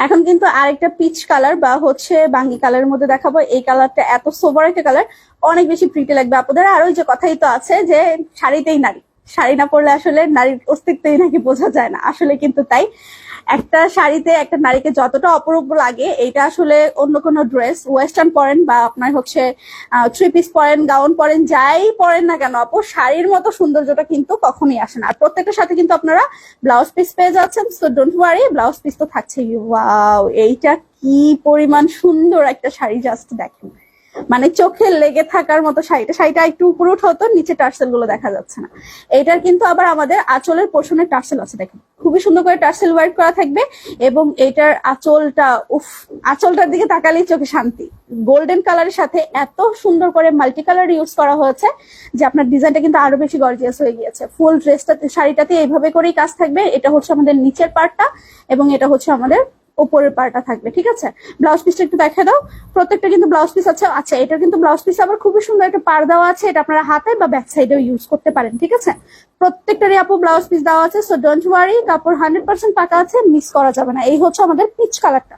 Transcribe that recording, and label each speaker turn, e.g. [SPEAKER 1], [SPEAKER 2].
[SPEAKER 1] এখন কিন্তু আরেকটা পিচ কালার বা হচ্ছে বাঙ্গি কালারের মধ্যে দেখাবো। এই কালারটা এত সোবার একটা কালার, অনেক বেশি প্রিটি লাগবে আপনাদের। আর ওই যে কথাই তো আছে যে শাড়িতেই নারী, শাড়ি না পরলে আসলে নারীর অস্তিত্বই নাকি বোঝা যায় না, আসলে কিন্তু তাই। একটা শাড়িতে একটা নারীকে যতটা অপরূপ লাগে, এটা আসলে অন্য কোনো ড্রেস ওয়েস্টার্ন পরেন বা আপনার হচ্ছে থ্রি পিস পরেন, গাউন পরেন, যাই পরেন না কেন আপু, শাড়ির মতো সৌন্দর্যটা কিন্তু কখনোই আসে না। আর প্রত্যেকটার সাথে কিন্তু আপনারা ব্লাউজ পিস পেয়ে যাচ্ছেন, so don't worry, blouse piece তো থাকছেই। ওয়াও, এইটা কি পরিমাণ সুন্দর একটা শাড়ি, জাস্ট দেখেন, মানে চোখে লেগে থাকার মতো শাড়িটা। শাড়িটা একটু উপরে উঠতো, নিচে টার্সেল গুলো দেখা যাচ্ছে না। এটার কিন্তু আবার আমাদের আঁচলের পোর্শনে টার্সেল আছে, দেখেন খুবই সুন্দর করে টার্সেল ওয়ার্ক করা থাকবে। এবং এটার আঁচলটা, উফ, আঁচলটার দিকে তাকালেই চোখে শান্তি। গোল্ডেন কালারের সাথে এত সুন্দর করে মাল্টি কালার ইউজ করা হয়েছে যে আপনার ডিজাইনটা কিন্তু আরো বেশি গর্জিয়াস হয়ে গিয়েছে। ফুল ড্রেসটাতে, শাড়িটাতে এইভাবে করেই কাজ থাকবে। এটা হচ্ছে আমাদের নিচের পার্টটা এবং এটা হচ্ছে আমাদের উপরের পার্টটা থাকবে, ঠিক আছে। ব্লাউজ পিসটা একটু দেখে দাও। প্রত্যেকটা কিন্তু ব্লাউজ পিস আছে। আচ্ছা, এটা কিন্তু ব্লাউজ পিস আবার খুবই সুন্দর একটা পাড় দেওয়া আছে, এটা আপনারা হাতে বা ব্যাক সাইডেও ইউজ করতে পারেন, ঠিক আছে। প্রত্যেকটারই আপু ব্লাউজ পিস দেওয়া আছে, সো ডোন্ট ওয়ারি, কাপড় 100% পাকা আছে, মিস করা যাবে না। এই হচ্ছে আমাদের পিচ কালারটা।